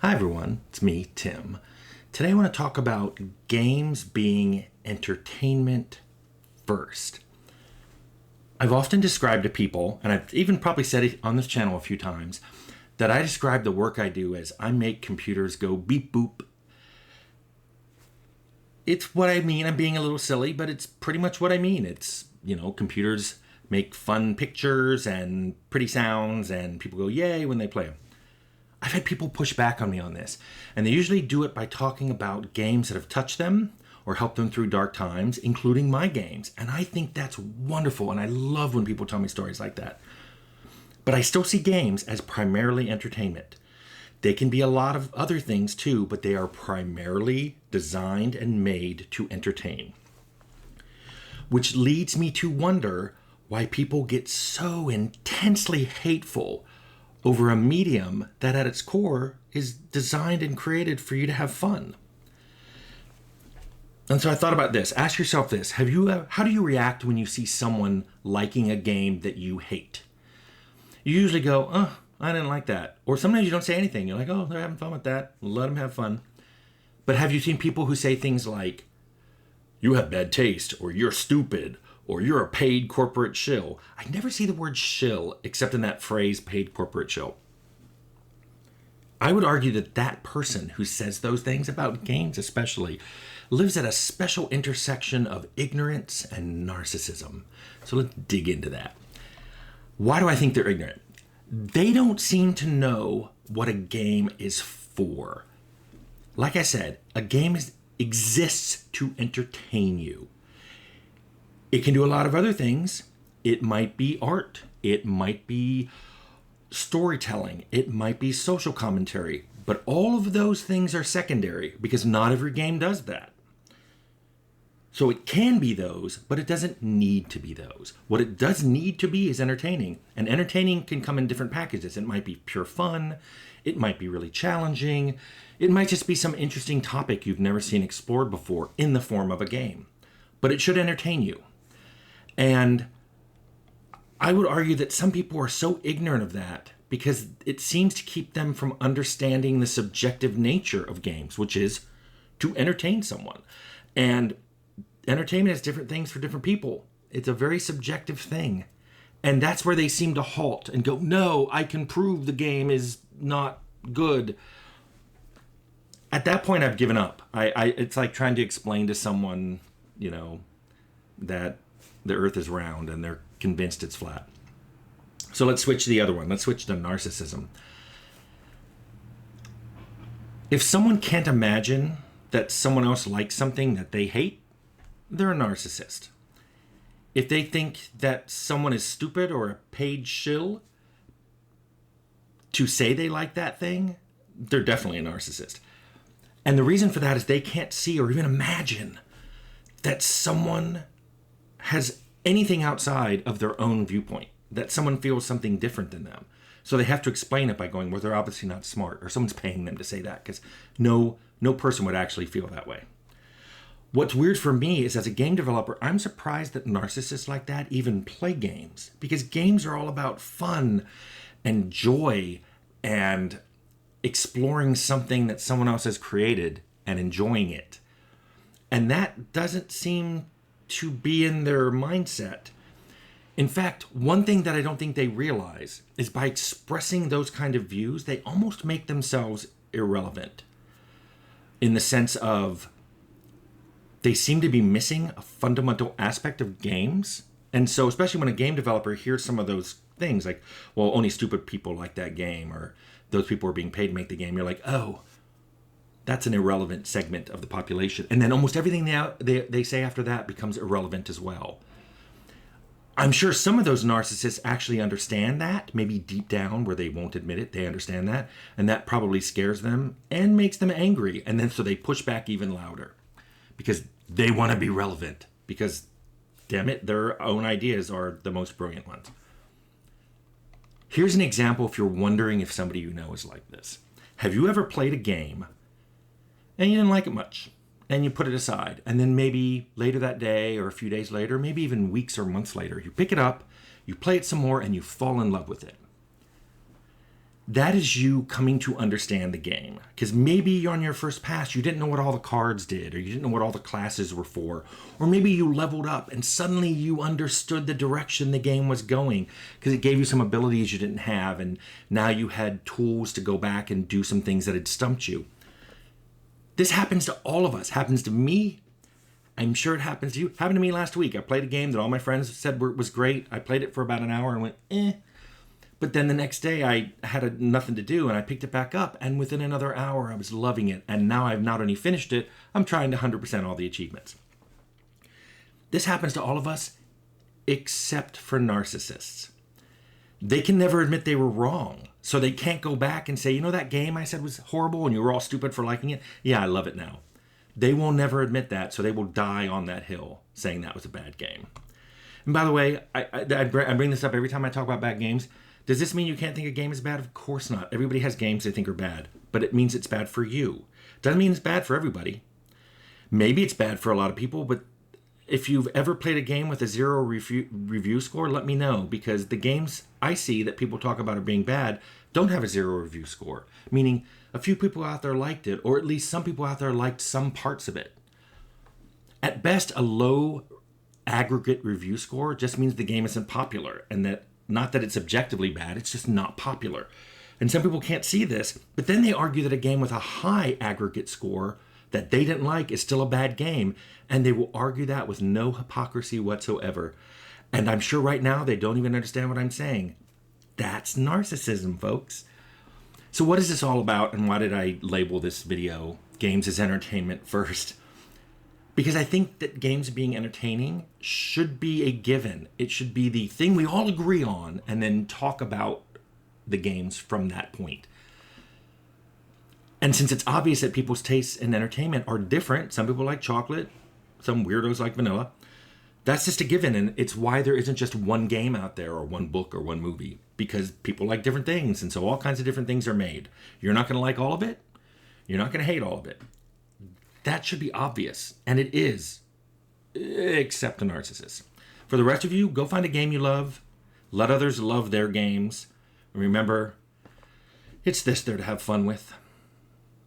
Hi everyone, it's me, Tim. Today I want to talk about games being entertainment first. I've often described to people, and I've even probably said it on this channel a few times, that I describe the work I do as I make computers go beep boop. It's what I mean. I'm being a little silly, but it's pretty much what I mean. It's, computers make fun pictures and pretty sounds, and people go yay when they play them. I've had people push back on me on this, and they usually do it by talking about games that have touched them or helped them through dark times, including my games. And I think that's wonderful, and I love when people tell me stories like that. But I still see games as primarily entertainment. They can be a lot of other things too, but they are primarily designed and made to entertain. Which leads me to wonder why people get so intensely hateful over a medium that at its core is designed and created for you to have fun. And so I thought about this. Ask yourself this. How do you react when you see someone liking a game that you hate? You usually go, oh, I didn't like that. Or sometimes you don't say anything. You're like, oh, they're having fun with that. Let them have fun. But have you seen people who say things like, you have bad taste, or you're stupid, or you're a paid corporate shill? I never see the word shill except in that phrase, paid corporate shill. I would argue that that person who says those things about games especially lives at a special intersection of ignorance and narcissism. So let's dig into that. Why do I think they're ignorant? They don't seem to know what a game is for. Like I said, a game exists to entertain you. It can do a lot of other things. It might be art. It might be storytelling. It might be social commentary. But all of those things are secondary because not every game does that. So it can be those, but it doesn't need to be those. What it does need to be is entertaining. And entertaining can come in different packages. It might be pure fun. It might be really challenging. It might just be some interesting topic you've never seen explored before in the form of a game. But it should entertain you. And I would argue that some people are so ignorant of that because it seems to keep them from understanding the subjective nature of games, which is to entertain someone. And entertainment has different things for different people. It's a very subjective thing. And that's where they seem to halt and go, no, I can prove the game is not good. At that point, I've given up. It's like trying to explain to someone, that the earth is round and they're convinced it's flat. So let's switch to the other one. Let's switch to narcissism. If someone can't imagine that someone else likes something that they hate, they're a narcissist. If they think that someone is stupid or a paid shill to say they like that thing, they're definitely a narcissist. And the reason for that is they can't see or even imagine that someone has anything outside of their own viewpoint, that someone feels something different than them. So they have to explain it by going, well, they're obviously not smart, or someone's paying them to say that, because no person would actually feel that way. What's weird for me is, as a game developer, I'm surprised that narcissists like that even play games, because games are all about fun and joy and exploring something that someone else has created and enjoying it. And that doesn't seem to be in their mindset. In fact, one thing that I don't think they realize is by expressing those kind of views, they almost make themselves irrelevant, in the sense of they seem to be missing a fundamental aspect of games. And so especially when a game developer hears some of those things like, well, only stupid people like that game, or those people are being paid to make the game, you're like, oh, that's an irrelevant segment of the population. And then almost everything they say after that becomes irrelevant as well. I'm sure some of those narcissists actually understand that, maybe deep down where they won't admit it, they understand that. And that probably scares them and makes them angry. And then so they push back even louder because they want to be relevant, because, damn it, their own ideas are the most brilliant ones. Here's an example if you're wondering if somebody you know is like this. Have you ever played a game and you didn't like it much, and you put it aside, and then maybe later that day or a few days later, maybe even weeks or months later, you pick it up, you play it some more, and you fall in love with it? that is you coming to understand the game. Because maybe on your first pass, you didn't know what all the cards did, or you didn't know what all the classes were for. Or maybe you leveled up and suddenly you understood the direction the game was going because it gave you some abilities you didn't have, and now you had tools to go back and do some things that had stumped you. This happens to all of us. Happens to me. I'm sure it happens to you. Happened to me last week. I played a game that all my friends said was great. I played it for about an hour and went, eh. But then the next day I had nothing to do and I picked it back up, and within another hour I was loving it. And now I've not only finished it, I'm trying to 100% all the achievements. This happens to all of us except for narcissists. They can never admit they were wrong. So they can't go back and say, you know, that game I said was horrible and you were all stupid for liking it? Yeah, I love it now. They will never admit that, so they will die on that hill saying that was a bad game. And by the way, I bring this up every time I talk about bad games. Does this mean you can't think a game is bad? Of course not. Everybody has games they think are bad, but it means it's bad for you. Doesn't mean it's bad for everybody. Maybe it's bad for a lot of people, but if you've ever played a game with a 0 review score, let me know, because the games I see that people talk about are being bad don't have a 0 review score, meaning a few people out there liked it, or at least some people out there liked some parts of it. At best, a low aggregate review score just means the game isn't popular, and that not that it's objectively bad, it's just not popular. And some people can't see this, but then they argue that a game with a high aggregate score that they didn't like is still a bad game, and they will argue that with no hypocrisy whatsoever. And I'm sure right now they don't even understand what I'm saying. That's narcissism, folks. So what is this all about, and why did I label this video Games as Entertainment first? Because I think that games being entertaining should be a given. It should be the thing we all agree on, and then talk about the games from that point. And since it's obvious that people's tastes in entertainment are different, some people like chocolate, some weirdos like vanilla, that's just a given. And it's why there isn't just one game out there, or one book, or one movie, because people like different things. And so all kinds of different things are made. You're not going to like all of it. You're not going to hate all of it. That should be obvious. And it is, except the narcissist. For the rest of you, go find a game you love. Let others love their games. Remember, it's this they're to have fun with.